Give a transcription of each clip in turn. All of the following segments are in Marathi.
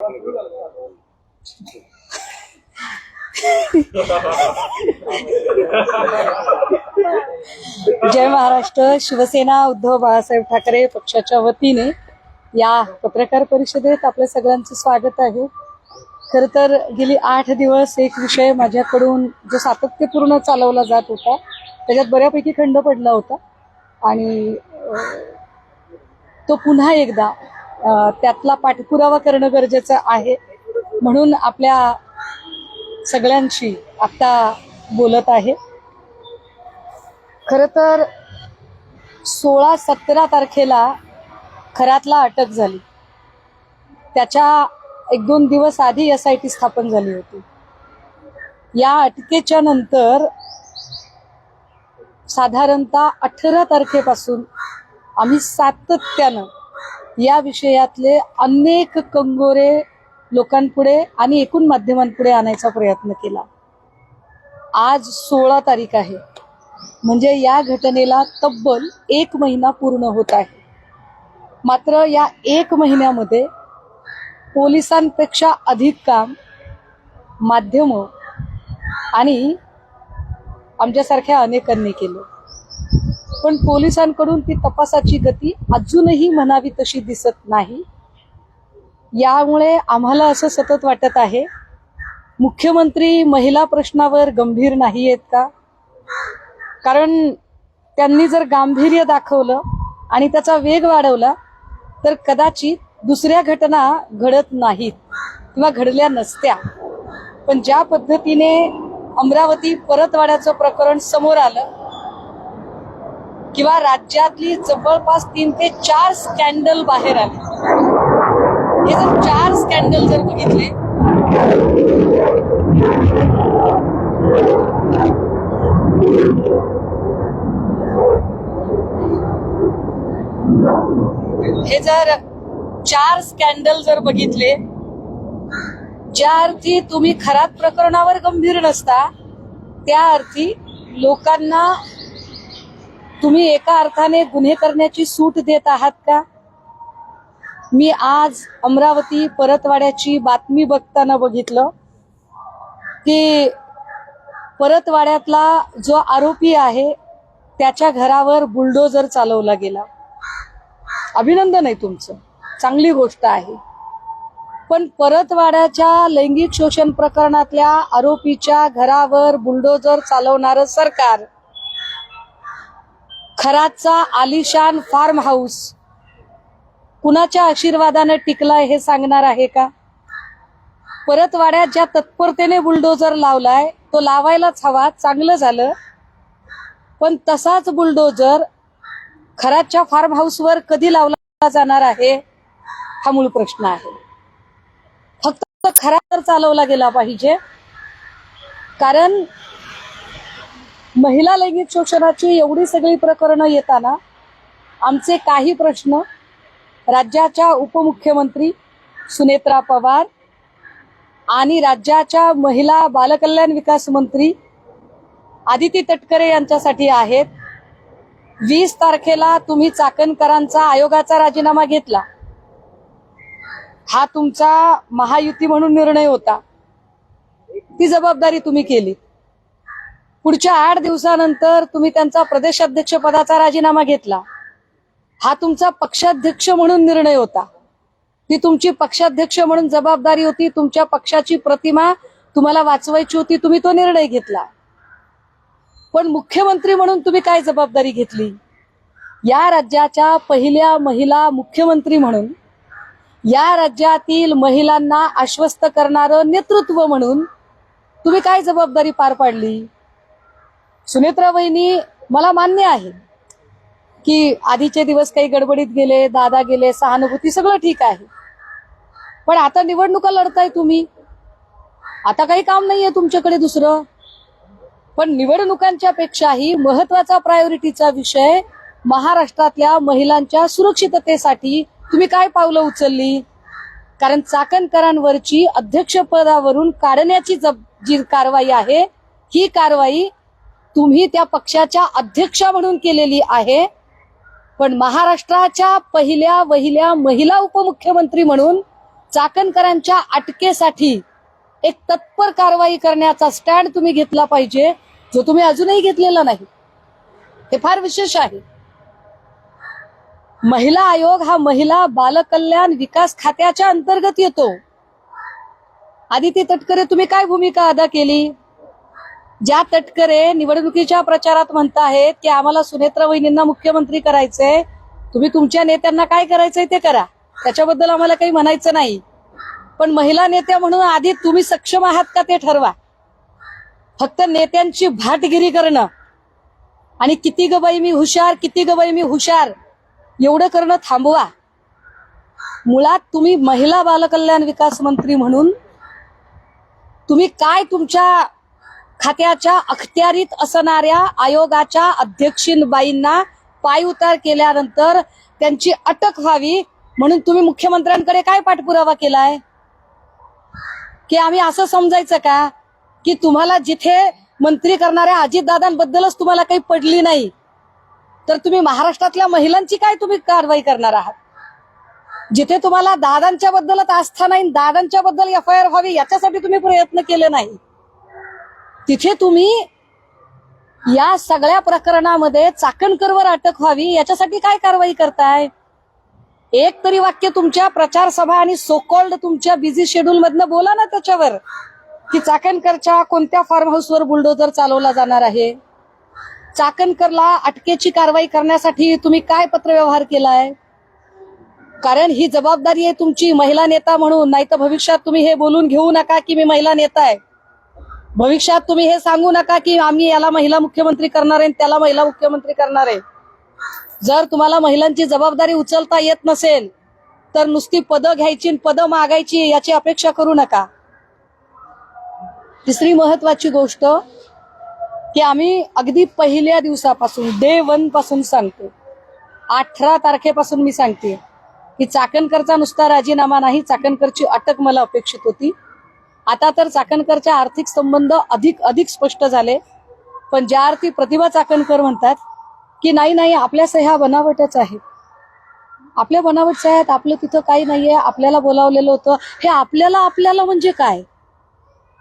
जय महाराष्ट्र. शिवसेना उद्धव बाळासाहेब ठाकरे पक्षाच्या वतीने या पत्रकार परिषदेत आपल्या सगळ्यांचं स्वागत आहे. खर तर गेली 8 दिवस एक विषय माझ्याकडून जो सातत्यपूर्ण चालवला जात होता त्याच्यात बऱ्यापैकी खंड पडला होता आणि तो पुन्हा एकदा त्यातला पाठपुरावा करणं गरजेचं आहे म्हणून आपल्या सगळ्यांशी आता बोलत आहे. खर तर 16-17 तारखेला खरातला अटक झाली. त्याच्या 1-2 दिवस आधी SIT स्थापन झाली होती. या अटकेच्या नंतर साधारणतः 18 तारखेपासून आम्ही सातत्यानं या विषयातले अनेक कंगोरे लोकांपुढे आणि एकूण माध्यमांपुढे आणायचा प्रयत्न केला. आज 16 तारीख आहे, म्हणजे या घटनेला तब्बल 1 महिना पूर्ण होत आहे. मात्र या 1 महिन्यामध्ये पोलिसांपेक्षा अधिक काम माध्यम आणि आमच्यासारख्या अनेकांनी केलं. पण पोलिसांकडून ती तपासाची गती अजूनही म्हणावी तशी दिसत नाही. यामुळे आम्हाला असं सतत वाटत आहे, मुख्यमंत्री महिला प्रश्नावर गंभीर नाही आहेत का? कारण त्यांनी जर गांभीर्य दाखवलं आणि त्याचा वेग वाढवला तर कदाचित दुसऱ्या घटना घडत नाहीत किंवा घडल्या नसत्या. पण ज्या पद्धतीने अमरावती परतवाड्याचं प्रकरण समोर आलं किंवा राज्यातली जवळपास 3 ते 4 स्कॅन्डल बाहेर आले. हे जर 4 स्कॅन्डल जर बघितले जर बघितले ज्या अर्थी तुम्ही खरात प्रकरणावर गंभीर नसता त्या अर्थी लोकांना तुम्ही एका अर्थाने गुन्हे करण्याची सूट देत आहात का? मी आज अमरावती परतवाड्याची बातमी बघताना बघितलं की परतवाड्यातला जो आरोपी आहे त्याच्या घरावर बुलडोजर चालवला गेला. अभिनंदन आहे तुमचं, चांगली गोष्ट आहे. पण परतवाड्याच्या लैंगिक शोषण प्रकरणातल्या आरोपीच्या घरावर बुलडोजर चालवणारं सरकार खरातचा आलिशान फार्म हाऊस कुणाच्या आशीर्वादाने टिकलाय हे सांगणार आहे का? परतवाड्यात ज्या तत्परतेने बुलडोजर लावलाय तो लावायलाच हवा, चांगलं झालं. पण तसाच बुलडोजर खरातच्या फार्म हाऊसवर कधी लावला जाणार आहे हा मूळ प्रश्न आहे. फक्त खरात चालवला गेला पाहिजे, कारण महिला लैंगिक शोषणाची एवढी सगळी प्रकरणं येताना आमचे काही प्रश्न राज्याच्या उपमुख्यमंत्री सुनेत्रा पवार आणि राज्याच्या महिला बालकल्याण विकास मंत्री आदिती तटकरे यांच्यासाठी आहेत. 20 तारखेला तुम्ही चाकणकरांचा आयोगाचा राजीनामा घेतला. हा तुमचा महायुती म्हणून निर्णय होता, ती जबाबदारी तुम्ही केली. पुढच्या 8 दिवसानंतर तुम्ही त्यांचा प्रदेशाध्यक्ष पदाचा राजीनामा घेतला. हा तुमचा पक्षाध्यक्ष म्हणून निर्णय होता, ती तुमची पक्षाध्यक्ष म्हणून जबाबदारी होती. तुमच्या पक्षाची प्रतिमा तुम्हाला वाचवायची होती, तुम्ही तो निर्णय घेतला. पण मुख्यमंत्री म्हणून तुम्ही काय जबाबदारी घेतली? या राज्याच्या पहिल्या महिला मुख्यमंत्री म्हणून, या राज्यातील महिलांना आश्वस्त करणारं नेतृत्व म्हणून तुम्ही काय जबाबदारी पार पाडली? सुनेत्रा वहिनी, मला मान्य आहे की आधीचे दिवस काही गडबडीत गेले, दादा गेले, सहानुभूती सगळं ठीक आहे. पण आता निवडणुका लढताय तुम्ही, आता काही काम नाहीये तुमच्याकडे दुसरं. पण निवडणुकांच्या पेक्षाही महत्वाचा प्रायोरिटीचा विषय महाराष्ट्रातल्या महिलांच्या सुरक्षिततेसाठी तुम्ही काय पावलं उचलली? कारण चाकणकरांवरची अध्यक्षपदावरून काढण्याची जी कारवाई आहे ही कारवाई तुम्ही त्या पक्षाच्या अध्यक्षा म्हणून केलेली आहे. पण महाराष्ट्राच्या पहिल्या महिला उपमुख्यमंत्री म्हणून चाकणकरांच्या अटकेसाठी एक तत्पर कारवाई करण्याचा स्टँड तुम्ही घेतला पाहिजे, जो तुम्ही अजूनही घेतलेला नाही. हे फार विशेष आहे. महिला आयोग हा महिला बालकल्याण विकास खात्याच्या अंतर्गत येतो. आदिती तटकरे, तुम्ही काय भूमिका अदा केली? ज्या तटकरे निवडणुकीच्या प्रचारात म्हणताहेत की आम्हाला सुनेत्रा वहिनींना मुख्यमंत्री करायचंय, तुम्ही तुमच्या नेत्यांना काय करायचंय ते करा, त्याच्याबद्दल आम्हाला काही म्हणायचं नाही. पण महिला नेत्या म्हणून आधी तुम्ही सक्षम आहात का ते ठरवा. फक्त नेत्यांची भाटगिरी करणं आणि किती ग बाई मी हुशार, किती ग बाई मी हुशार एवढं करणं थांबवा. मुळात तुम्ही महिला बालकल्याण विकास मंत्री म्हणून तुम्ही काय तुमच्या खात्याच्या अखत्यारीत असणाऱ्या आयोगाच्या अध्यक्षीनबाईंना पायउतार केल्यानंतर त्यांची अटक व्हावी म्हणून तुम्ही मुख्यमंत्र्यांकडे काय पाठपुरावा केलाय? की आम्ही असं समजायचं का की तुम्हाला जिथे मंत्री करणाऱ्या अजितदादांबद्दलच तुम्हाला काही पडली नाही, तर तुम्ही महाराष्ट्रातल्या महिलांची काय तुम्ही कारवाई करणार आहात? जिथे तुम्हाला दादांच्या बद्दलच आस्था नाही, दादांच्या बद्दल FIR व्हावी याच्यासाठी तुम्ही प्रयत्न केले नाही, तिथे तुम्ही या सगळ्या प्रकरणामध्ये चाकणकरवर अटक व्हावी याच्यासाठी काय कारवाई करताय? एक तरी वाक्य तुमच्या प्रचार सभा आणि सोकॉल्ड तुमच्या बिझी शेड्यूल मधनं बोला ना त्याच्यावर, की चाकणकरच्या कोणत्या फार्म हाऊसवर बुलडोजर चालवला जाणार आहे, चाकणकरला अटकेची कारवाई करण्यासाठी तुम्ही काय पत्रव्यवहार केलाय. कारण ही जबाबदारी आहे तुमची महिला नेता म्हणून. नाही तर भविष्यात तुम्ही हे बोलून घेऊ नका की मी महिला नेता आहे. भविष्यात तुम्ही हे सांगू नका की आम्ही याला महिला मुख्यमंत्री करणार आहे, त्याला महिला मुख्यमंत्री करणार आहे. जर तुम्हाला महिलांची जबाबदारी उचलता येत नसेल तर नुसती पदं घ्यायची, पदं मागायची याची अपेक्षा करू नका. तिसरी महत्वाची गोष्ट की आम्ही अगदी पहिल्या दिवसापासून डे 1 पासून सांगतो, 18 तारखेपासून मी सांगते की चाकणकरचा नुसता राजीनामा नाही, चाकणकरची अटक मला अपेक्षित होती. आता तर चाकणकरच्या आर्थिक संबंध अधिक स्पष्ट झाले. पण ज्या अर्थी प्रतिभा चाकणकर म्हणतात की नाही आपल्या सह्या बनावटच आहेत, आपल्या बनावट सह्या आहेत, आपलं तिथं काही नाहीये, आपल्याला बोलावलेलं होतं. हे आपल्याला म्हणजे काय?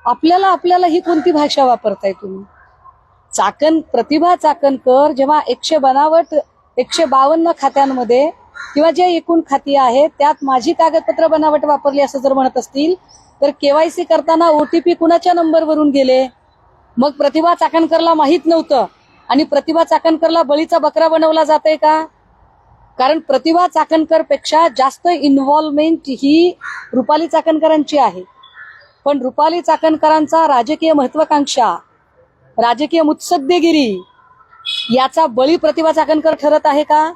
आपल्याला ही कोणती भाषा वापरताय तुम्ही? प्रतिभा चाकणकर जेव्हा 152 खात्यांमध्ये किंवा जे एकूण खाती आहेत त्यात माझी कागदपत्र बनावट वापरली असं जर म्हणत असतील तर KYC करताना OTP कुणाच्या नंबरवरून गेले? मग प्रतिभा चाकणकरला माहित नव्हतं आणि प्रतिभा चाकणकरला बळीचा बकरा बनवला जातंय का? कारण प्रतिभा चाकणकर पेक्षा जास्त इन्व्हॉल्वमेंट ही रुपाली चाकणकरांची आहे. पण रुपाली चाकणकरांचा राजकीय महत्वाकांक्षा, राजकीय मुत्सद्देगिरी याचा बळी प्रतिभा चाकणकर ठरत आहे का?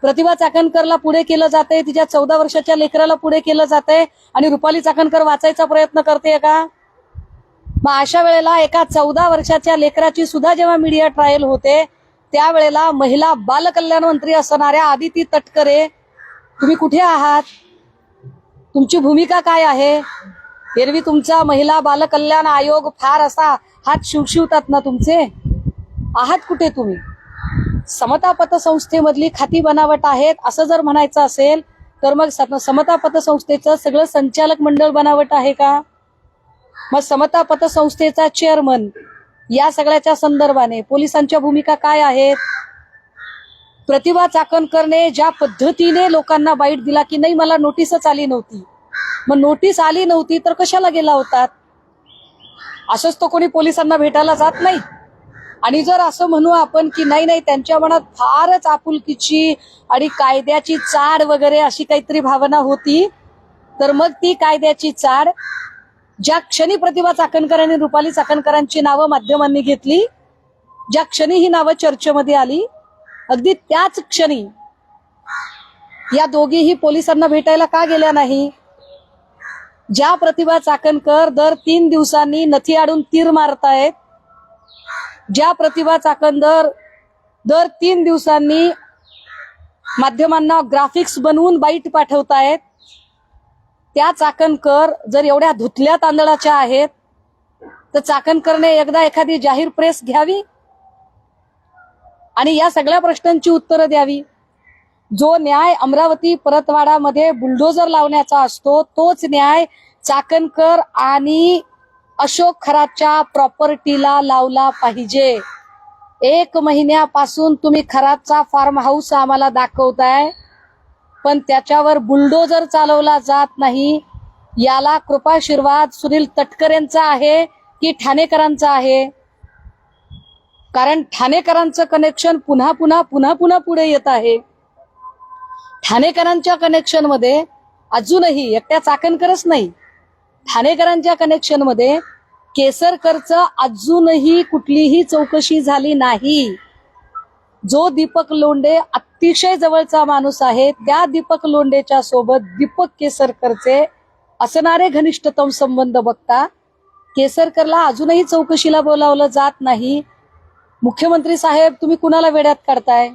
प्रतिभा चाकणकरला पुढे केलं जाते, तिच्या 14 वर्षाच्या लेकराला पुढे केलं जाते आणि रुपाली चाकणकर वाचायचा प्रयत्न करते का? मग अशा वेळेला एका 14 वर्षाच्या लेकराची सुद्धा जेव्हा मीडिया ट्रायल होते त्यावेळेला महिला बालकल्याण मंत्री असणाऱ्या आदिती तटकरे तुम्ही कुठे आहात? तुमची भूमिका काय आहे? एरवी तुमचा महिला बालकल्याण आयोग फार असा हात शिवशिवतात ना तुमचे, आहात कुठे तुम्ही? समता पतसंस्थेमधली खाती बनावट आहेत असं जर म्हणायचं असेल तर मग समता पतसंस्थेचं सगळं संचालक मंडळ बनावट आहे का? मग समता पतसंस्थेचा चेअरमन या सगळ्याच्या संदर्भाने पोलिसांच्या भूमिका काय आहेत? प्रतिभा चाकणकरने ज्या पद्धतीने लोकांना बाईट दिला की नाही मला नोटीसच आली नव्हती, मग नोटीस आली नव्हती तर कशाला गेला होतात? असंच तो कोणी पोलिसांना भेटायला जात नाही. आणि जर असं म्हणू आपण की नाही त्यांच्या मनात फारच आपुलकीची आणि कायद्याची चाड वगैरे अशी काहीतरी भावना होती, तर मग ती कायद्याची चाड ज्या क्षणी प्रतिभा चाकणकर आणि रुपाली चाकणकरांची नावं माध्यमांनी घेतली, ज्या क्षणी ही नावं चर्चेमध्ये आली, अगदी त्याच क्षणी या दोघीही पोलिसांना भेटायला का गेल्या नाही? ज्या प्रतिभा चाकणकर दर 3 दिवसांनी नथी आडून तीर मारतायत, ज्या प्रतिभा चाकणकर दर 3 दिवसांनी माध्यमांना ग्राफिक्स बनवून बाईट पाठवतायत, त्या चाकणकर जर एवढ्या धुतल्या तांदळाच्या आहेत तर चाकणकरने एकदा एखादी जाहीर प्रेस घ्यावी आणि या सगळ्या प्रश्नांची उत्तरं द्यावी. जो न्याय अमरावती परतवाडामध्ये बुलडोजर लावण्याचा असतो तोच न्याय चाकणकर आणि अशोक खरातच्या प्रॉपर्टीला लावला पाहिजे. 1 महिन्यापासून तुम्ही खरातचा फार्म हाऊस आम्हाला दाखवताय, पण त्याच्यावर बुलडोजर चालवला जात नाही. याला कृपाशीर्वाद सुनील तटकरेंचा आहे की ठाणेकरांचा आहे? कारण ठाणेकरांचं कनेक्शन पुन्हा पुन्हा पुढे येत आहे. ठाणेकरांच्या कनेक्शन मध्ये अजूनही एकट्या चाकणकरच नाही, ठाणेकरांच्या कनेक्शन मध्ये केसरकरचं अजूनही कुठलीही चौकशी झाली नाही. जो दीपक लोंढे अतिशय जवळचा माणूस आहे, त्या दीपक लोंढेच्या सोबत दीपक केसरकरचे असणारे घनिष्ठतम संबंध बघता केसरकरला अजूनही चौकशीला बोलावलं जात नाही. मुख्यमंत्री साहेब, तुम्ही कुणाला वेड्यात काढताय?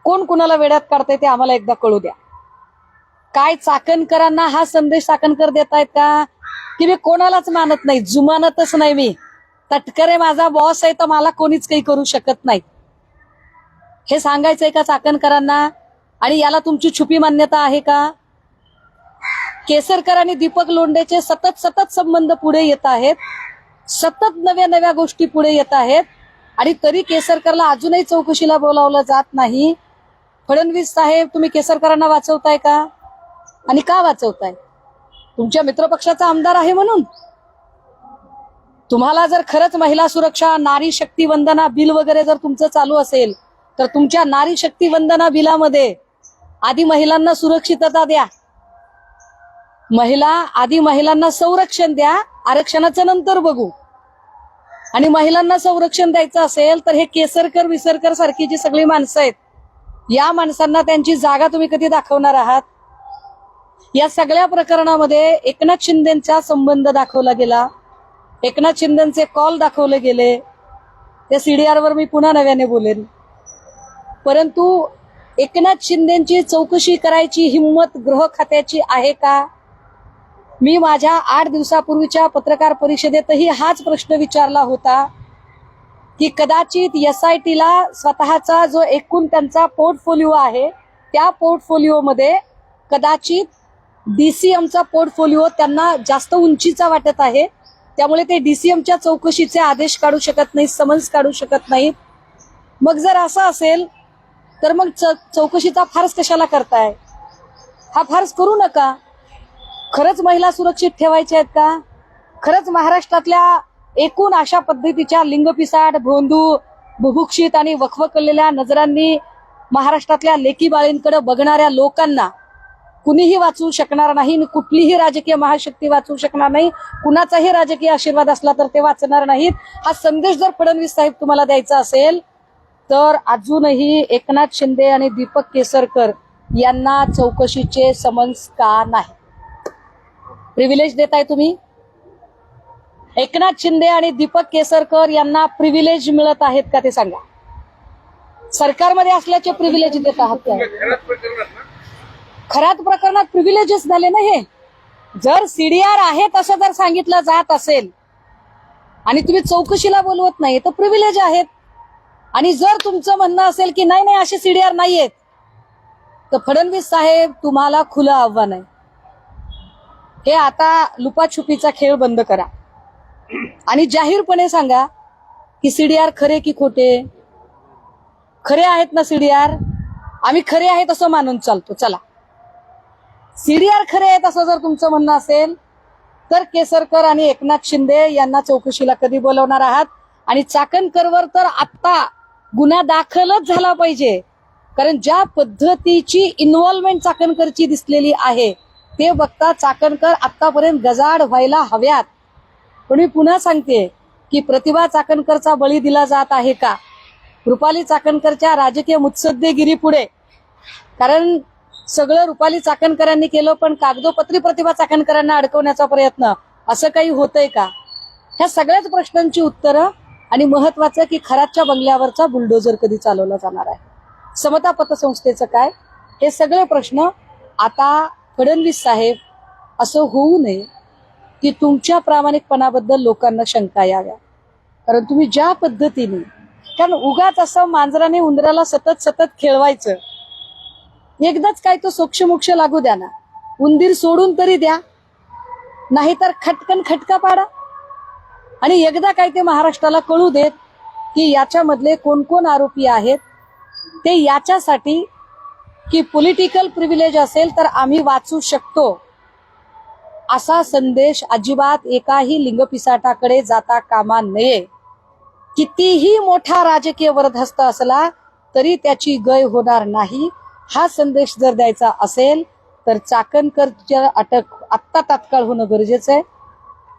कोण कुणाला वेड्यात काढताय ते आम्हाला एकदा कळू द्या. काय चाकणकरांना हा संदेश चाकणकर देतायत का की मी कोणालाच मानत नाही, जुमानतच नाही, मी तटकरे माझा बॉस आहे तर मला कोणीच काही करू शकत नाही, हे सांगायचंय का चाकणकरांना? आणि याला तुमची छुपी मान्यता आहे का? केसरकर आणि दीपक लोंढेचे सतत संबंध पुढे येत आहेत, सतत नव्या गोष्टी पुढे येत आहेत, आणि तरी केसरकरला अजूनही चौकशीला बोलावलं जात नाही. फडणवीस साहेब, तुम्ही केसरकरांना वाचवताय का? आणि का वाचवताय? तुमच्या मित्रपक्षाचा आमदार आहे म्हणून? तुम्हाला जर खरंच महिला सुरक्षा, नारी शक्ती वंदना बिल वगैरे जर तुमचं चालू असेल तर तुमच्या नारी शक्ती वंदना बिलामध्ये आधी महिलांना सुरक्षितता द्या, आधी महिलांना संरक्षण द्या, आरक्षणाचं नंतर बघू. आणि महिलांना संरक्षण द्यायचं असेल तर हे केसरकर विसरकर सारखी जी सगळी माणसं आहेत, या माणसांना त्यांची जागा तुम्ही कधी दाखवणार आहात? या सगळ्या प्रकरणामध्ये एकनाथ शिंदेचा संबंध दाखवला गेला, एकनाथ शिंदेचे कॉल दाखवले गेले. त्या सीडीआर वर मी पुन्हा नव्याने बोलेन. परंतु एकनाथ शिंदेची चौकशी करायची हिम्मत गृह खात्याची आहे का? मी माझ्या 8 दिवसापूर्वीच्या पत्रकार परिषदेतही हाच प्रश्न विचारला होता की कदाचित SITला स्वतःचा जो एकूण त्यांचा पोर्टफोलिओ आहे त्या पोर्टफोलिओमध्ये कदाचित DCMचा पोर्टफोलिओ त्यांना जास्त उंचीचा वाटत आहे, त्यामुळे ते DCMच्या चौकशीचे आदेश काढू शकत नाहीत, समन्स काढू शकत नाहीत. मग जर असं असेल तर मग चौकशीचा फार्स कशाला करताय? हा फार्स करू नका. खरंच महिला सुरक्षित ठेवायच्या आहेत का? खरंच महाराष्ट्रातल्या एकूण अशा पद्धतीच्या लिंगपिसाट, भोंदू, बुभुक्षित आणि वखवकलेल्या नजरांनी महाराष्ट्रातल्या लेकी बाळींकडे बघणाऱ्या लोकांना कुणीही वाचवू शकणार नाही, कुठलीही राजकीय महाशक्ती वाचवू शकणार नाही, कुणाचाही राजकीय आशीर्वाद असला तर ते वाचणार नाहीत. हा संदेश जर फडणवीस साहेब तुम्हाला द्यायचा असेल तर अजूनही एकनाथ शिंदे आणि दीपक केसरकर यांना चौकशीचे समन्स का नाही? प्रिव्हिलेज देताय तुम्ही? एकनाथ शिंदे आणि दीपक केसरकर यांना प्रिव्हिलेज मिळत आहेत का ते सांगा. सरकारमध्ये असल्याचे प्रिव्हिलेज देत आहात का? खरात प्रकरणात प्रिव्हिलेजेस झाले ना हे. जर CDR आहे तसं जर सांगितलं जात असेल आणि तुम्ही चौकशीला बोलवत नाही तर प्रिव्हिलेज आहेत. आणि जर तुमचं म्हणणं असेल की नाही असे CDR नाहीयेत तर फडणवीस साहेब, तुम्हाला खुलं आव्हान आहे, हे आता लुपाछुपीचा खेळ बंद करा आणि जाहीरपणे सांगा की CDR खरे की खोटे? खरे आहेत ना CDR? आम्ही खरे आहेत असं मानून चालतो. चला, CDR खरे आहेत असं जर तुमचं म्हणणं असेल तर केसरकर आणि एकनाथ शिंदे यांना चौकशीला कधी बोलवणार आहात? आणि चाकणकरवर तर आता गुन्हा दाखलच झाला पाहिजे, कारण ज्या पद्धतीची इन्व्हॉल्वमेंट चाकणकरची दिसलेली आहे ते बघता चाकणकर आतापर्यंत गजाड व्हायला हव्यात. पण मी पुन्हा सांगते की प्रतिभा चाकणकरचा बळी दिला जात आहे का रुपाली चाकणकरच्या राजकीय मुत्सद्देगिरी पुढे? कारण सगळं रुपाली चाकणकरांनी केलं, पण कागदोपत्री प्रतिभा चाकणकरांना अडकवण्याचा प्रयत्न असं काही होतंय का? ह्या सगळ्याच प्रश्नांची उत्तरं, आणि महत्वाचं की खरातच्या बंगल्यावरचा बुलडोजर कधी चालवला जाणार आहे, समता पतसंस्थेचं काय, हे सगळे प्रश्न आता फडणवीस साहेब, असं होऊ नये की तुमच्या प्रामाणिकपणाबद्दल लोकांना शंका याव्या. कारण तुम्ही ज्या पद्धतीने, कारण उगाच असं मांजराने उंदराला सतत खेळवायचं एकदाच काय तो सोक्षमोक्ष लागू द्या ना, उंदीर सोडून तरी द्या, नाहीतर खटकन खटका पाडा. आणि एकदा काय ते महाराष्ट्राला कळू देत की याच्यामधले कोण कोण आरोपी आहेत. ते याच्यासाठी की पॉलिटिकल प्रिव्हिलेज असेल तर आम्ही वाचू शकतो असा संदेश अजिबात एकाही लिंगपिसाटाकडे जाता कामा नये. कितीही मोठा राजकीय वरदहस्त असला तरी त्याची गय होणार नाही. हा संदेश जर द्यायचा असेल तर चाकणकरच्या अटक आत्ता तात्काळ होणं गरजेचं आहे.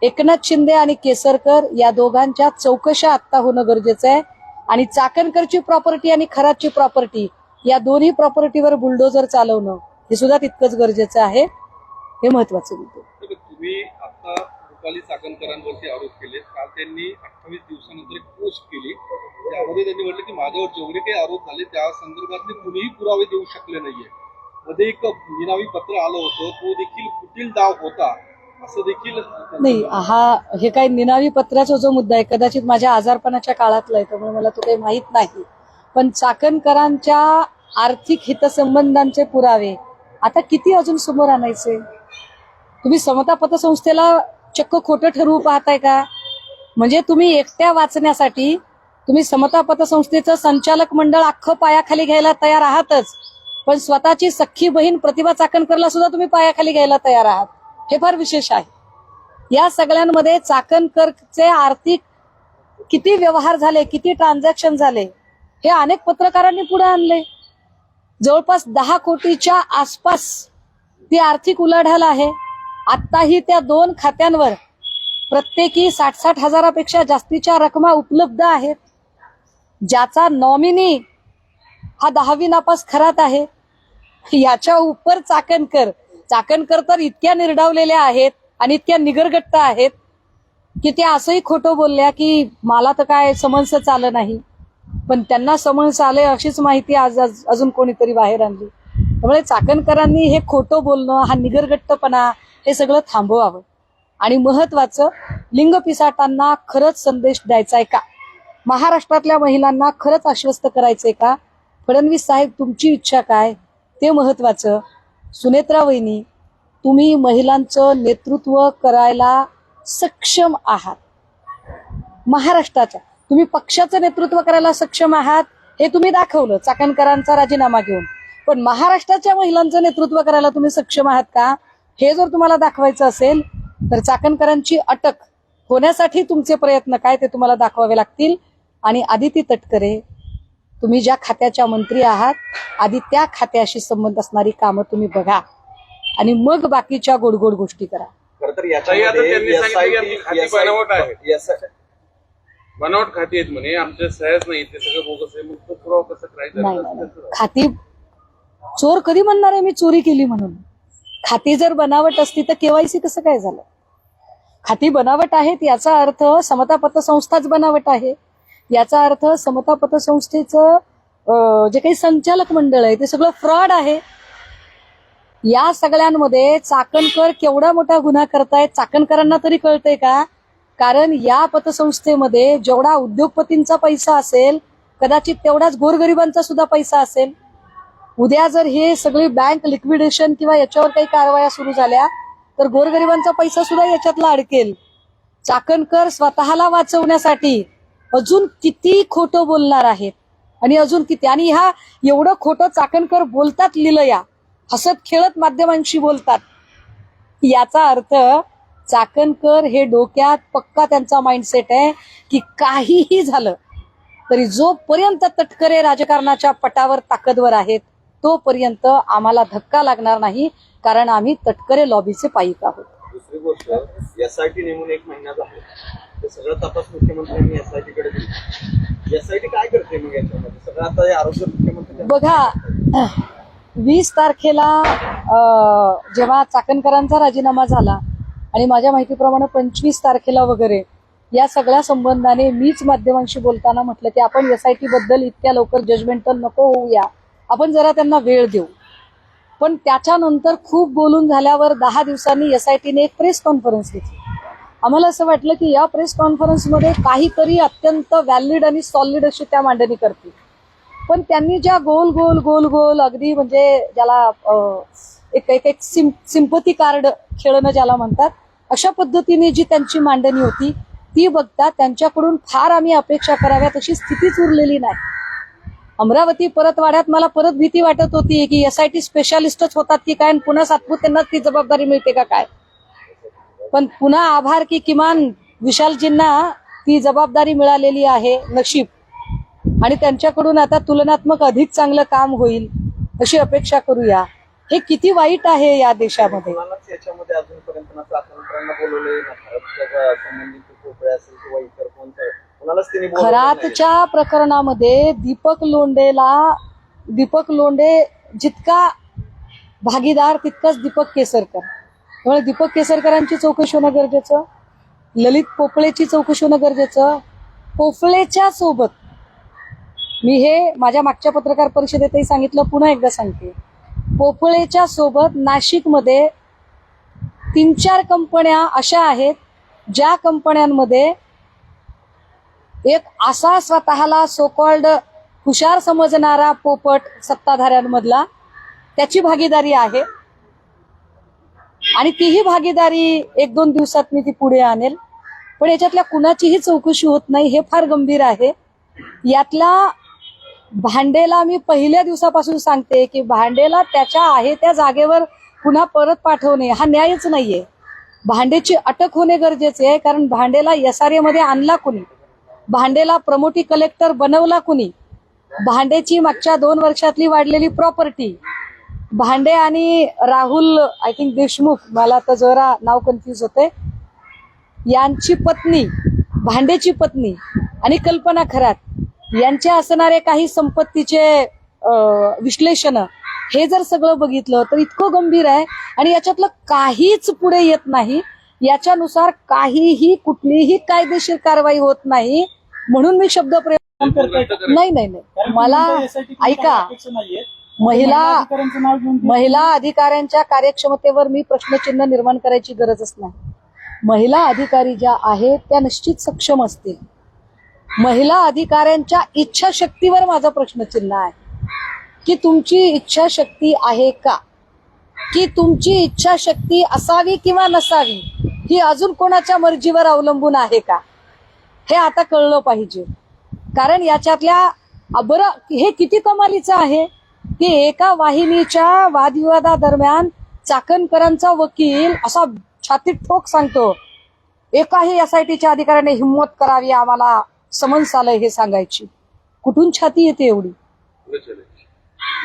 एकनाथ शिंदे आणि केसरकर या दोघांच्या चौकशा आत्ता होणं गरजेचं आहे. आणि चाकणकरची प्रॉपर्टी आणि खरातची प्रॉपर्टी या दोन्ही प्रॉपर्टीवर बुलडोजर चालवणं हे सुद्धा तितकंच गरजेचं आहे. हे महत्वाचं मुद्दे. तुम्ही आता रुपाली चाकणकरांवरती आरोप केले. काल त्यांनी 28 दिवसानंतर एक पोस्ट केली, त्यामध्ये त्यांनी म्हटलं की माझ्यावर जेवढे काही आरोप झाले त्या संदर्भातले कुणीही पुरावे देऊ शकले नाहीये. मध्ये एक निनावी पत्र आलं होतं, तो देखील कुटील डाव होता असं देखील नाही. हे काही निनावी पत्राचा जो मुद्दा आहे कदाचित माझ्या आजारपणाच्या काळातला आहे, त्यामुळे मला तो काही माहित नाही. पण चाकणकरांच्या आर्थिक हितसंबंधांचे पुरावे आता किती अजून समोर आणायचे. तुम्ही समता पतसंस्थेला चक्क खोटं ठरवू पाहताय का? म्हणजे तुम्ही एकट्या वाचण्यासाठी तुम्ही समता पतसंस्थेचं संचालक मंडळ अख्खं पायाखाली घ्यायला तयार आहातच, पण स्वतःची सख्खी बहीण प्रतिभा चाकणकरला सुद्धा तुम्ही पायाखाली घ्यायला तयार आहात. हे फार विशेष आहे. या सगळ्यांमध्ये चाकणकरचे आर्थिक किती व्यवहार झाले, किती ट्रान्झॅक्शन झाले हे अनेक पत्रकारांनी पुढे आणले. जवळपास 10 कोटीच्या आसपास ती आर्थिक उलाढाल आहे. आत्ताही त्या 2 खात्यांवर प्रत्येकी 60-60 हजारापेक्षा जास्तीच्या रकमा उपलब्ध आहेत. ज्याचा नॉमिनी हा 10वी नापास खरात आहे. याच्या उपर चाकणकर तर इतक्या निर्डावलेल्या आहेत आणि इतक्या निगरगट्ट आहेत की त्या असंही खोटं बोलल्या की मला तर काय समन्स आलं नाही, पण त्यांना समन्स आले अशीच माहिती आज अजून कोणीतरी बाहेर आणली. त्यामुळे चाकणकरांनी हे खोटं बोलणं, हा निगरगट्टपणा हे सगळं थांबवावं. आणि महत्वाचं, लिंगपिसाटांना खरंच संदेश द्यायचा आहे का? महाराष्ट्रातल्या महिलांना खरंच आश्वस्त करायचंय का? फडणवीस साहेब तुमची इच्छा काय ते महत्वाचं. सुनेत्रा वहिनी, तुम्ही महिलांचं नेतृत्व करायला सक्षम आहात. महाराष्ट्राच्या तुम्ही पक्षाचं नेतृत्व करायला सक्षम आहात हे तुम्ही दाखवलं चाकणकरांचा राजीनामा घेऊन. पण महाराष्ट्राच्या महिलांचं नेतृत्व करायला तुम्ही सक्षम आहात का हे जर तुम्हाला दाखवायचं असेल तर चाकणकरांची अटक होण्यासाठी तुमचे प्रयत्न काय ते तुम्हाला दाखवावे लागतील. आणि आदिती तटकरे, तुम्ही ज्या खात्याच्या मंत्री आहात आधी त्या खात्याशी संबंध असणारी कामं तुम्ही बघा आणि मग बाकीच्या गोडगोड गोष्टी करा. बनावट खाती आहेत म्हणे, आमच्या सह्याच नाही, ते सगळं बोगस आहे. मग तो पुरावा कसं करायचा? नाही, खाती चोर कधी म्हणणार आहे मी चोरी केली म्हणून? खाती जर बनावट असती तर केवायसी कसं काय झालं? खाती बनावट आहेत याचा अर्थ समता पतसंस्थाच बनावट आहे. याचा अर्थ समता पतसंस्थेचं जे काही संचालक मंडळ आहे ते सगळं फ्रॉड आहे. या सगळ्यांमध्ये चाकणकर केवढा मोठा गुन्हा करतायत चाकणकरांना तरी कळतंय का? कारण या पतसंस्थेमध्ये जेवढा उद्योगपतींचा पैसा असेल कदाचित तेवढाच गोरगरिबांचा सुद्धा पैसा असेल. उद्या जर हे सगळी बँक लिक्विडेशन किंवा याच्यावर काही कारवाया सुरू झाल्या तर गोरगरिबांचा पैसा सुद्धा याच्यातला अडकेल. चाकणकर स्वतःला वाचवण्यासाठी अजून किती खोटं बोलणार आहेत आणि अजून किती. आणि ह्या एवढं खोटं चाकणकर बोलतात लिलया, हसत खेळत माध्यमांशी बोलतात. याचा अर्थ चाकणकर हे डोक्यात पक्का त्यांचा माइंडसेट आहे की काहीही झालं तरी जोपर्यंत तटकरे राजकारणाच्या पटावर ताकदवर आहेत तोपर्यंत आम्हाला धक्का लागणार नाही, कारण आम्ही तटकरे लॉबीचे पाईक आहोत. दुसरी गोष्ट, एसआयटी नेमून 1 महिना झाला, ते सगळं तपास मुख्यमंत्र्यांनी एसआयटी कडे दिली. एसआयटी काय करते मग याच्यामध्ये? सगळं आता आरोग्य मुख्यमंत्री बघा, 20 तारखेला जेव्हा चाकणकरांचा राजीनामा झाला आणि माझ्या माहितीप्रमाणे 25 तारखेला वगैरे या सगळ्या संबंधाने मीच माध्यमांशी बोलताना म्हटलं की आपण एसआयटी बद्दल इतक्या लवकर जजमेंटल नको होऊया, आपण जरा त्यांना वेळ देऊ. पण त्याच्यानंतर खूप बोलून झाल्यावर 10 दिवसांनी एसआयटीने एक प्रेस कॉन्फरन्स घेतली. आम्हाला असं वाटलं की या प्रेस कॉन्फरन्समध्ये काहीतरी अत्यंत व्हॅलिड आणि सॉलिड अशी त्या मांडणी करतील. पण त्यांनी ज्या गोल गोल गोल गोल अगदी म्हणजे ज्याला एक सिंपती कार्ड खेळणं ज्याला म्हणतात, अशा पद्धतीने जी त्यांची मांडणी होती ती बघता त्यांच्याकडून फार आम्ही अपेक्षा कराव्यात अशी स्थितीच उरलेली नाही. अमरावती परतवाड्यात मला परत भीती वाटत होती की SIT स्पेशालिस्टच होतात की काय, पुन्हा सातपुत त्यांना ती जबाबदारी मिळते का काय. पण पुन्हा आभार की किमान विशालजींना ती जबाबदारी मिळालेली आहे, नशीब. आणि त्यांच्याकडून आता तुलनात्मक अधिक चांगलं काम होईल अशी अपेक्षा करूया. हे किती वाईट आहे या देशामध्ये. कोणालाच याच्यामध्ये अजूनपर्यंत ना चाकणकरांना बोलवले ना खरातच्या संबंधित पोपळे असेल किंवा इतर कोणालाच त्यांनी बोलवलं नाही. खरातच्या प्रकरणामध्ये दीपक लोंढे जितका भागीदार तितकाच दीपक केसरकर. त्यामुळे दीपक केसरकरांची चौकशी होणं गरजेचं, ललित पोफळेची चौकशी होणं गरजेचं. पोफळेच्या सोबत मी हे माझ्या मागच्या पत्रकार परिषदेतही सांगितलं, पुन्हा एकदा सांगते. पोफळेच्या सोबत नाशिकमध्ये 3-4 कंपन्या अशा आहेत ज्या कंपन्यांमध्ये एक असा स्वतःला सोकॉल्ड हुशार समजणारा पोपट सत्ताधाऱ्यांमधला त्याची भागीदारी आहे. आणि तीही भागीदारी 1-2 दिवसात मी ती पुढे आणेल. पण याच्यातल्या कुणाचीही चौकशी होत नाही, हे फार गंभीर आहे. यातला भांडेला मी पहिल्या दिवसापासून सांगते की भांडेला त्याच्या आहे त्या जागेवर पुन्हा परत पाठवणे हा न्यायच नाहीये. भांडेची अटक होणे गरजेचे आहे, कारण भांडेला SRA मध्ये आणला कुणी, भांडेला प्रमोटी कलेक्टर बनवला कुणी, भांडेची मागच्या 2 वर्षातली वाढलेली प्रॉपर्टी, भांडे आणि राहुल आय थिंक देशमुख, मला तर जरा नाव कन्फ्युज होते, यांची पत्नी, भांडेची पत्नी आणि कल्पना खरात यांचे असणारे काही संपत्तीचे विश्लेषण, हे जर सगळं बघितलं तर इतकं गंभीर आहे. आणि याच्यातलं काहीच पुढे येत नाही. याच्यानुसार काहीही कुठलीही कायदेशीर कारवाई होत नाही. म्हणून मी शब्द प्रयोग करते. नाही, मला ऐका, महिला अधिकाऱ्यांच्या कार्यक्षमतेवर मी प्रश्नचिन्ह निर्माण करायची गरजच नाही. महिला अधिकारी ज्या आहेत त्या निश्चित सक्षम असतील. महिला अधिकाऱ्यांच्या इच्छाशक्तीवर माझा प्रश्नचिन्ह आहे की तुमची इच्छाशक्ती आहे का, की तुमची इच्छाशक्ती असावी किंवा नसावी ही अजून कोणाच्या मर्जीवर अवलंबून आहे का, हे आता कळलं पाहिजे. कारण याच्यातल्या बरं हे किती कमालीचं आहे की एका वाहिनीच्या वादविवादादरम्यान चाकणकरांचा वकील असा छातीत ठोक सांगतो, एकाही SITच्या अधिकाऱ्याने हिंमत करावी आम्हाला समन्स आलंय हे सांगायची. कुठून छाती येते एवढी?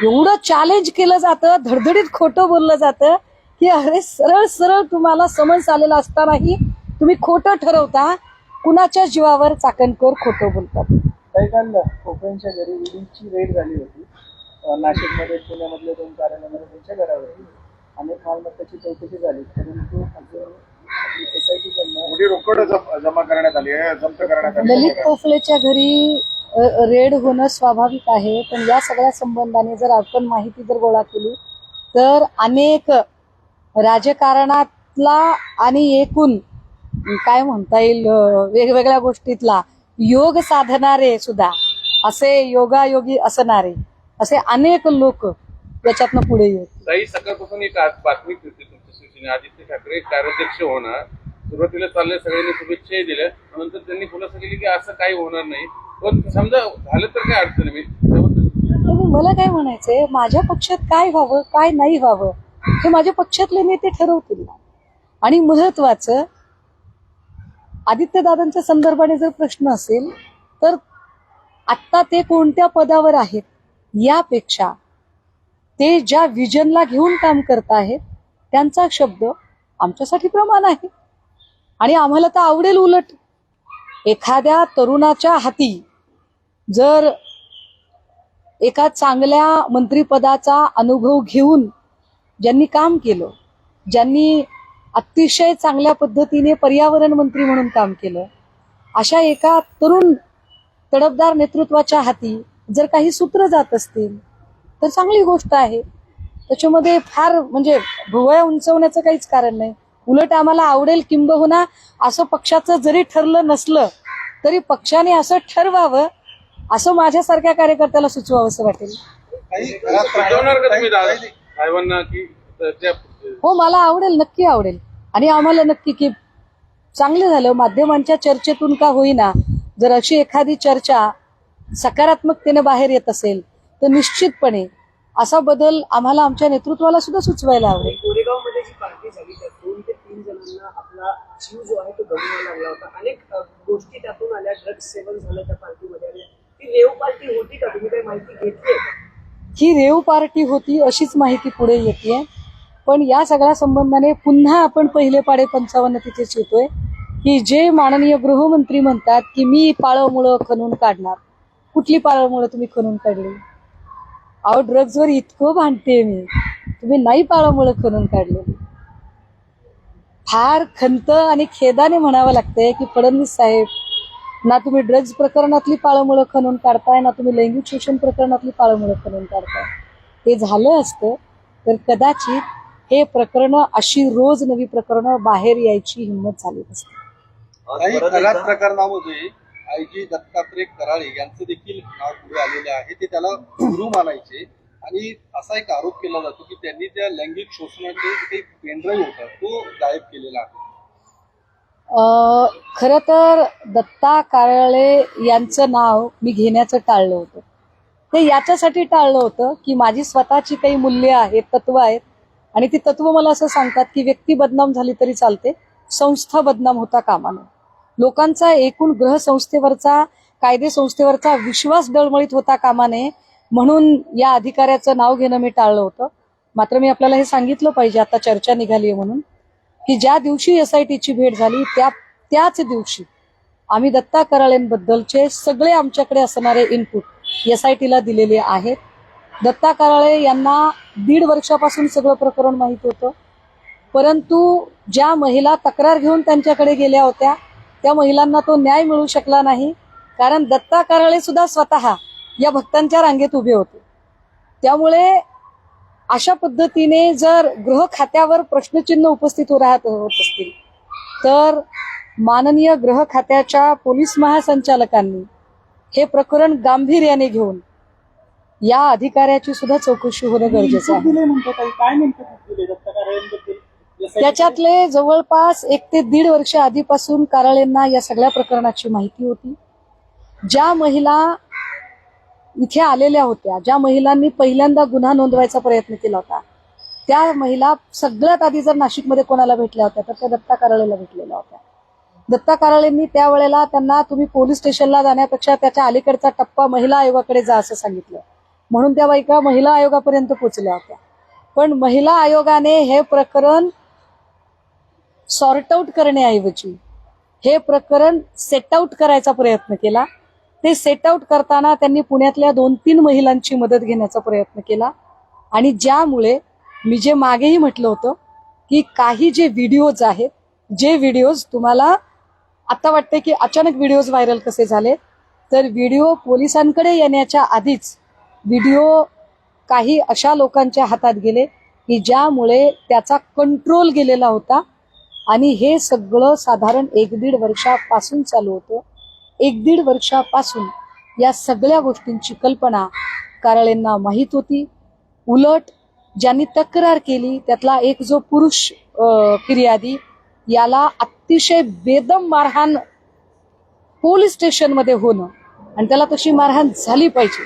एवढं चॅलेंज केलं जातं, धडधडीत खोटं बोललं जातं की अरे सरळ सरळ तुम्हाला समन्स आलेला असतानाही तुम्ही खोटं ठरवता. कुणाच्या जीवावर चाकणकर खोटं बोलतात. काही काल पोपळेंच्या घरी ईडीची रेड झाली होती. नाशिकमध्ये, पुण्यामधल्या 2 कार्यालयामध्ये त्यांच्या घरावरती अनेक मालमत्ताची चौकशी झाली, परंतु अजून मोठी रोकड जमा करण्यात आली आहे, जप्त करण्यात आली. ललित पोफळेच्या घरी रेड होणं स्वाभाविक आहे, पण या सगळ्या संबंधाने जर आपण माहिती जर गोळा केली तर अनेक राजकारणातला आणि एकूण काय म्हणता येईल वेगवेगळ्या गोष्टीतला योग साधणारे सुद्धा, असे योगायोगी असणारे असे अनेक लोक याच्यातनं पुढे येत. ताई, सकाळपासून एक बातमी होती तुमच्या शिवसेने आदित्य ठाकरे कार्याध्यक्ष होणार. सुरुवातीला चालले सगळ्यांनी शुभेच्छाही दिल्या, नंतर त्यांनी खुलासा केली की असं काही होणार नाही, पण समजा झालं तर काय अडचण आहे. मला काय म्हणायचंय, माझ्या पक्षात काय व्हावं काय नाही व्हावं हे माझ्या पक्षातले नेते ठरवतील ना. आणि महत्वाचं आदित्यदादांच्या संदर्भाने जर प्रश्न असेल तर आत्ता ते कोणत्या पदावर आहेत यापेक्षा ते ज्या विजनला घेऊन काम करत आहेत त्यांचा शब्द आमच्यासाठी प्रमाण आहे. आणि आम्हाला तर आवडेल उलट एखाद्या तरुणाच्या हाती जर एका चांगल्या मंत्रिपदाचा अनुभव घेऊन ज्यांनी काम केलं, ज्यांनी अतिशय चांगल्या पद्धतीने पर्यावरण मंत्री म्हणून काम केलं, अशा एका तरुण तडफदार नेतृत्वाच्या हाती जर काही सूत्र जात असतील तर चांगली गोष्ट आहे. त्याच्यामध्ये फार म्हणजे भुवया उंचवण्याचं काहीच कारण नाही. उलट आम्हाला आवडेल, किंबहुना असं पक्षाचं जरी ठरलं नसलं तरी पक्षाने असं ठरवावं असं माझ्यासारख्या कार्यकर्त्याला सुचवावं असं वाटेल. काही सुचवणार का तुम्ही साहेबांना की त्या हो, मला आवडेल, नक्की आवडेल. आणि आम्हाला नक्की की चांगलं झालं माध्यमांच्या चर्चेतून का होईना, जर अशी एखादी चर्चा सकारात्मकतेने बाहेर येत असेल तर निश्चितपणे असा बदल आम्हाला आमच्या नेतृत्वाला सुद्धा सुचवायला आवडेल. कोरेगावमध्ये जी पार्टी झाली त्या 2 ते 3 जणांना आपला जीव जो आहे तो गमवायला लागला होता. अनेक गोष्टी त्यातून आल्या, ड्रग्स सेवन झालं त्या पार्टीमध्ये. ती रेव पार्टी होती का? तुम्ही काही माहिती घेतली? ही रेव पार्टी होती अशीच माहिती पुढे येते. पण या सगळ्या संबंधाने पुन्हा आपण पहिले पाडे 55 तिथेच येतोय की जे माननीय गृहमंत्री म्हणतात की मी पाळमुळं खणून काढणार. कुठली पाळमुळं तुम्ही खणून काढली? अहो, ड्रग्जवर इतकं भांडते मी, तुम्ही नाही पाळमुळं खणून काढलेली. फार खंत आणि खेदाने म्हणावं लागतंय की फडणवीस साहेब, ना तुम्ही ड्रग्ज प्रकरणातली पाळमुळं खणून काढताय, ना तुम्ही लैंगिक शोषण प्रकरणातली पाळमुळं खणून काढताय. ते झालं असतं तर कदाचित हे प्रकरण अशी रोज नवी प्रकरणं बाहेर यायची हिंमत झाली नसते. काही खराब प्रकरणामध्ये आयजी दत्तात्रय कराळे यांचं देखील नाव पुढे आलेलं आहे. ते त्याला गुरु मानायचे आणि असा एक आरोप केला जातो की त्यांनी त्या लैंगिक शोषणाचे काही पेनड्राईव्ह होता तो गायब केलेला आहे. खरं तर दत्ता कराळे यांचं नाव मी घेण्याचं टाळलं होतं. ते याच्यासाठी टाळलं होतं की माझी स्वतःची काही मूल्य आहेत, तत्व आहेत आणि ती तत्व मला असं सांगतात की व्यक्ती बदनाम झाली तरी चालते, संस्था बदनाम होता कामा नये. लोकांचा एकूण ग्रह संस्थेवरचा, कायदे संस्थेवरचा विश्वास डळमळीत होता कामा नये, म्हणून या अधिकाऱ्याचं नाव घेणं मी टाळलं होतं. मात्र मी आपल्याला हे सांगितलं पाहिजे, आता चर्चा निघाली आहे म्हणून, की ज्या दिवशी SITची भेट झाली त्याच दिवशी आम्ही दत्ता कराळेंबद्दलचे सगळे आमच्याकडे असणारे इनपुट SITला दिलेले आहेत. दत्ता कराळे यांना 1.5 वर्षापासून सगळं प्रकरण माहीत होतं, परंतु ज्या महिला तक्रार घेऊन त्यांच्याकडे गेल्या होत्या त्या महिलांना तो न्याय मिळू शकला नाही, कारण दत्ता कराळे सुद्धा स्वतः या भक्तांच्या रांगेत उभे होते. त्यामुळे अशा पद्धतीने जर गृह खात्यावर प्रश्नचिन्ह उपस्थित होत असतील तर माननीय गृह खात्याच्या पोलीस महासंचालकांनी हे प्रकरण गांभीर्याने घेऊन या अधिकाऱ्याची सुद्धा चौकशी होणं गरजेचं आहे. त्याच्यातले जवळपास 1 ते 1.5 वर्ष आधीपासून कराळेंना या सगळ्या प्रकरणाची माहिती होती. ज्या महिला इथे आलेल्या होत्या, ज्या महिलांनी पहिल्यांदा गुन्हा नोंदवायचा प्रयत्न केला होता, त्या महिला सगळ्यात आधी जर नाशिकमध्ये कोणाला भेटल्या होत्या तर त्या दत्ता कराळेला भेटलेल्या होत्या. दत्ता कराळेंनी त्यावेळेला त्यांना तुम्ही पोलीस स्टेशनला जाण्यापेक्षा त्याच्या अलीकडचा टप्पा महिला आयोगाकडे जा असं सांगितलं, म्हणून त्या बायका महिला आयोगापर्यंत पोहोचल्या होत्या. पण महिला आयोगाने हे प्रकरण सॉर्ट आउट करण्याऐवजी हे प्रकरण सेट आउट करायचा प्रयत्न केला. ते सेट आउट करताना त्यांनी पुण्यातल्या 2-3 महिलांची मदत घेण्याचा प्रयत्न केला आणि ज्यामुळे मी जे मागेही म्हटलं होतं की काही जे व्हिडिओज आहेत, जे व्हिडिओज तुम्हाला आता वाटते की अचानक व्हिडिओज व्हायरल कसे झाले, तर व्हिडिओ पोलिसांकडे येण्याच्या आधीच व्हिडिओ काही अशा लोकांच्या हातात गेले की ज्यामुळे त्याचा कंट्रोल गेलेला होता आणि हे सगळं साधारण 1-1.5 वर्षापासून चालू होतं. 1-1.5 वर्षापासून या सगळ्या गोष्टींची कल्पना कराळेंना माहीत होती. उलट ज्यांनी तक्रार केली त्यातला एक जो पुरुष फिर्यादी, याला अतिशय बेदम मारहाण पोलीस स्टेशनमध्ये होणं आणि त्याला तशी मारहाण झाली पाहिजे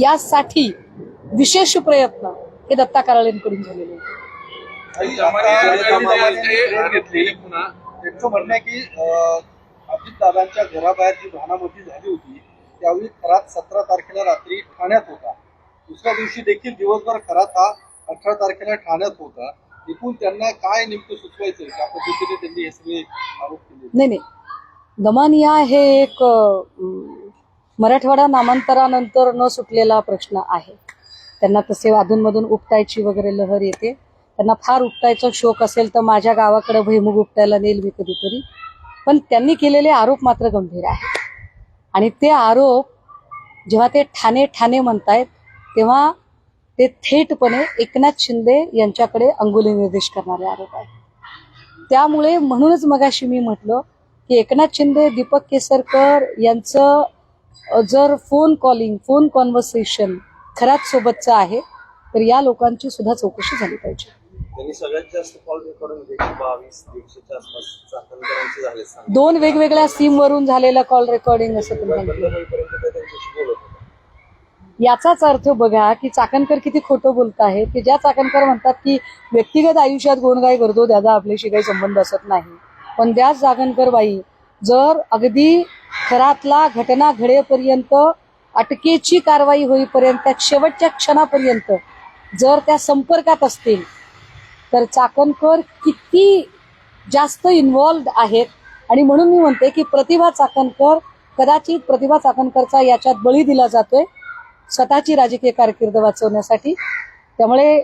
यासाठी विशेष प्रयत्न हे दत्ता कराळेंकडून झालेले होते. त्यांचं म्हणणं आहे की अजितदादांच्या घराबाहेर जी भानामती झाली होती त्यावेळी खरात 17 तारखेला रात्री ठाण्यात होता. दुसऱ्या दिवशी देखील दिवसभर खरात हा 18 तारखेला ठाण्यात होता. एकूण त्यांना काय नेमकं सुचवायचं त्या पद्धतीने त्यांनी हे सगळे आरोप केले? नाही, दमानिया हे एक मराठवाडा नामांतरानंतर न सुटलेला प्रश्न आहे. त्यांना तसे अधूनमधून उपटायची वगैरे लहर येते. त्यांना फार उपटायचा शौक असेल तर माझ्या गावाकडे भुईमुग उपटायला नेल मी कधीतरी. पण त्यांनी केलेले आरोप मात्र गंभीर आहेत आणि ते आरोप जेव्हा ते ठाणे म्हणतायत तेव्हा ते थेटपणे एकनाथ शिंदे यांच्याकडे अंगुली निर्देश करणारे आरोप आहेत. त्यामुळे म्हणूनच मगाशी मी म्हटलं की एकनाथ शिंदे, दीपक केसरकर यांचं जर phone calling, phone conversation Kharat सोबतचं आहे तर या लोकांची सुद्धा चौकशी झाली पाहिजे. त्यांनी सगळ्यात जास्त कॉल रेकॉर्डिंग 122-150च्या आसपास चाकणकरांचे झाले सांगा. 2 वेगवेगळ्या सिम वरून झालेलं कॉल रेकॉर्डिंग असं तुम्ही बंद म्हटलं. होईपर्यंत ते त्यांच्याशी बोलत होते. याचाच अर्थ बघा की चाकणकर किती खोटं बोलत आहेत की ज्या चाकणकर म्हणतात की व्यक्तिगत आयुष्यात कोण काय करतो त्याचा आपल्याशी काही संबंध असत नाही, पण त्याच चाकणकर बाई जर अगदी खरातला घटना घडेपर्यंत अटकेची कारवाई होईपर्यंत त्या शेवटच्या क्षणापर्यंत जर त्या संपर्कात असतील तर चाकणकर किती जास्त इन्व्हॉल्ड आहेत. आणि म्हणून मी म्हणते की प्रतिभा चाकणकर, कदाचित प्रतिभा चाकणकरचा याच्यात बळी दिला जातोय स्वतःची राजकीय कारकीर्द वाचवण्यासाठी. त्यामुळे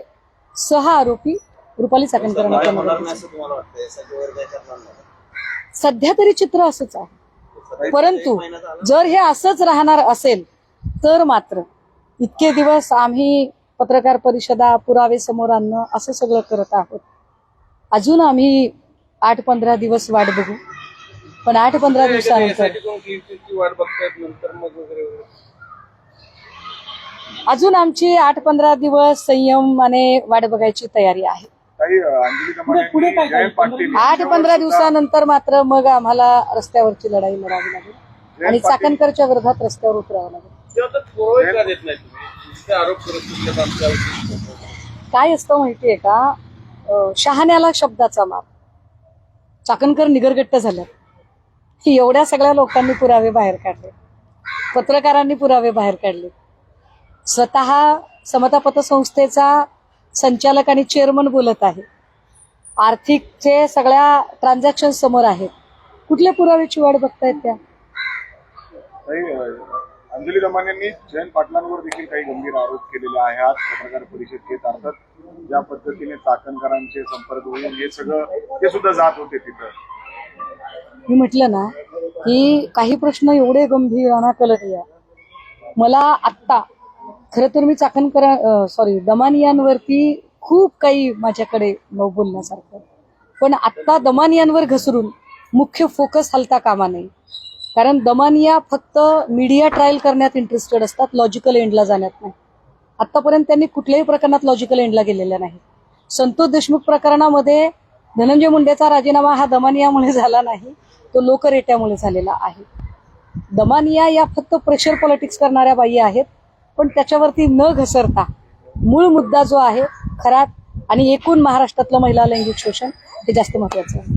6 आरोपी रुपाली चाकणकरांना होणार त्यामध्ये नाही असं तुम्हाला वाटतं? SIT वगैरे काय करणार नाही? सध्या तरी चित्र असंच आहे. सध्या परंतु एक महिना झाला. जर हे असंच राहणार असेल तर मात्र इतके दिवस आम्ही पत्रकार परिषदा, पुरावे समोर आणणं असं सगळं करत आहोत. अजून आम्ही 8-15 दिवस वाट बघू, पण 8-15 दिवसानंतर SIT कोण clean sheet ची वाट बघतायत नंतर मग वगैरे अजून आमची 8-15 दिवस संयमाने वाट बघायची तयारी आहे. काही अंजली पुढे काय दमाने जयंत पाटील 8-15 दिवसानंतर मात्र मग आम्हाला रस्त्यावरची लढाई लढावी लागेल आणि चाकणकरच्या विरोधात रस्त्यावर उतरावं लागेल. तेव्हा तर पुरावे का देत नाही तुम्ही? नुसते आरोप करत तुमच्यात आमच्या काय असतं माहितीये का, शहाण्याला शब्दाचा मार. चाकणकर निगरगट्ट झालं की एवढ्या सगळ्या लोकांनी पुरावे बाहेर काढले, पत्रकारांनी पुरावे बाहेर काढले, स्वतः समता पतसंस्थेचा संचालक आणि चेअरमन बोलत आहे, आर्थिकचे सगळ्या ट्रान्झॅक्शन समोर आहेत. कुठल्या पुराव्याची वाट बघतायत त्या? अंजली दमानेंनी जयंत पाटलांवर देखील काही गंभीर आरोप केलेले आहे आज पत्रकार परिषद घेत. अर्थात ज्या पद्धतीने चाकणकरांचे संपर्क होऊन हे सगळं ते सुद्धा जात होते तिथं. मी म्हटलं ना की काही प्रश्न एवढे गंभीर अनाकलनीय. मला आत्ता खरं तर मी दमानियांवरती खूप काही माझ्याकडे बोलण्यासारखं, पण आत्ता दमानियांवर घसरून मुख्य फोकस हलता कामा नये. कारण दमानिया फक्त मीडिया ट्रायल करण्यात इंटरेस्टेड असतात, लॉजिकल एंडला जाण्यात नाही. आतापर्यंत त्यांनी कुठल्याही प्रकरणात लॉजिकल एंडला गेलेल्या नाही. संतोष देशमुख प्रकरणामध्ये धनंजय मुंडेचा राजीनामा हा दमानियामुळे झाला नाही, तो लोकरेट्यामुळे झालेला आहे. दमानिया या फक्त प्रेशर पॉलिटिक्स करणाऱ्या बाई आहेत, पण त्याच्यावरती न घसरता मूळ मुद्दा जो आहे खरात आणि एकूण महाराष्ट्रातलं महिला लैंगिक शोषण हे जास्त महत्वाचं आहे.